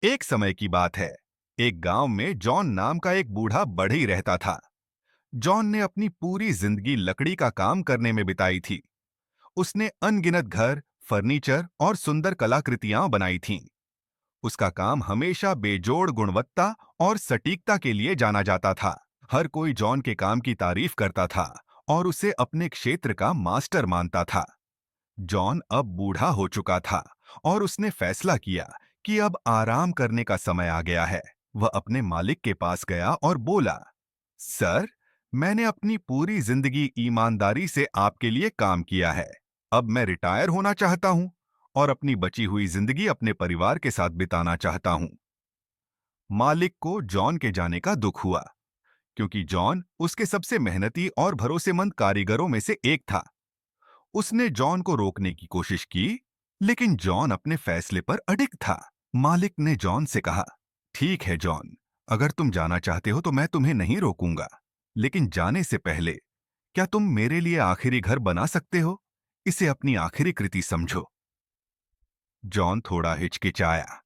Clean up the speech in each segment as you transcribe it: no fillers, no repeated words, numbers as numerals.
एक समय की बात है। एक गांव में जॉन नाम का एक बूढ़ा बढ़ई रहता था। जॉन ने अपनी पूरी जिंदगी लकड़ी का काम करने में बिताई थी। उसने अनगिनत घर, फर्नीचर और सुंदर कलाकृतियां बनाई थीं। उसका काम हमेशा बेजोड़ गुणवत्ता और सटीकता के लिए जाना जाता था। हर कोई जॉन के काम की तारीफ करता था और उसे अपने क्षेत्र का मास्टर मानता था। जॉन अब बूढ़ा हो चुका था और उसने फैसला किया कि अब आराम करने का समय आ गया है। वह अपने मालिक के पास गया और बोला, सर, मैंने अपनी पूरी जिंदगी ईमानदारी से आपके लिए काम किया है। अब मैं रिटायर होना चाहता हूं और अपनी बची हुई जिंदगी अपने परिवार के साथ बिताना चाहता हूं। मालिक को जॉन के जाने का दुख हुआ, क्योंकि जॉन उसके सबसे मेहनती और भरोसेमंद कारीगरों में से एक था। उसने जॉन को रोकने की कोशिश की, लेकिन जॉन अपने फैसले पर अडिग था। मालिक ने जॉन से कहा, ठीक है जॉन, अगर तुम जाना चाहते हो तो मैं तुम्हें नहीं रोकूंगा, लेकिन जाने से पहले क्या तुम मेरे लिए आखिरी घर बना सकते हो? इसे अपनी आखिरी कृति समझो। जॉन थोड़ा हिचकिचाया।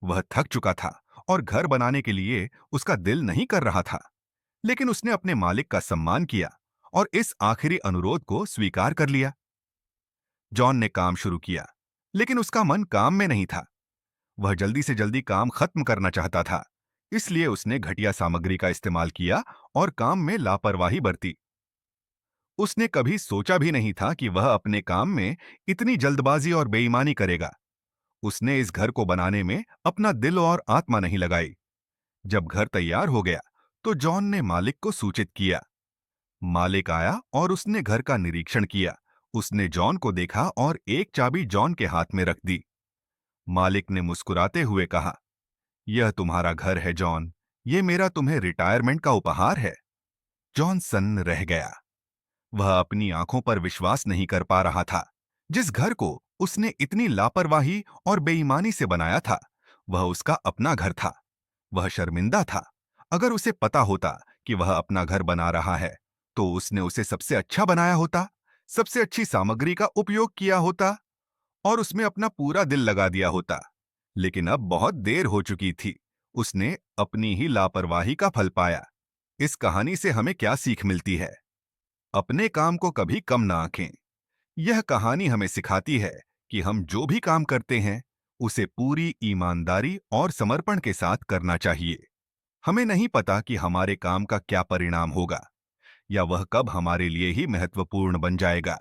वह थक चुका था और घर बनाने के लिए उसका दिल नहीं कर रहा था, लेकिन उसने अपने मालिक का सम्मान किया और इस आखिरी अनुरोध को स्वीकार कर लिया। जॉन ने काम शुरू किया, लेकिन उसका मन काम में नहीं था। वह जल्दी से जल्दी काम खत्म करना चाहता था, इसलिए उसने घटिया सामग्री का इस्तेमाल किया और काम में लापरवाही बरती। उसने कभी सोचा भी नहीं था कि वह अपने काम में इतनी जल्दबाजी और बेईमानी करेगा। उसने इस घर को बनाने में अपना दिल और आत्मा नहीं लगाई। जब घर तैयार हो गया, तो जॉन ने मालिक को सूचित किया। मालिक आया और उसने घर का निरीक्षण किया। उसने जॉन को देखा और एक चाबी जॉन के हाथ में रख दी। मालिक ने मुस्कुराते हुए कहा, यह तुम्हारा घर है जॉन, ये मेरा तुम्हें रिटायरमेंट का उपहार है। जॉन सन्न रह गया। वह अपनी आंखों पर विश्वास नहीं कर पा रहा था। जिस घर को उसने इतनी लापरवाही और बेईमानी से बनाया था, वह उसका अपना घर था। वह शर्मिंदा था। अगर उसे पता होता कि वह अपना घर बना रहा है, तो उसने उसे सबसे अच्छा बनाया होता, सबसे अच्छी सामग्री का उपयोग किया होता और उसमें अपना पूरा दिल लगा दिया होता। लेकिन अब बहुत देर हो चुकी थी। उसने अपनी ही लापरवाही का फल पाया। इस कहानी से हमें क्या सीख मिलती है? अपने काम को कभी कम ना आंकें। यह कहानी हमें सिखाती है कि हम जो भी काम करते हैं, उसे पूरी ईमानदारी और समर्पण के साथ करना चाहिए। हमें नहीं पता कि हमारे काम का क्या परिणाम होगा या वह कब हमारे लिए ही महत्वपूर्ण बन जाएगा।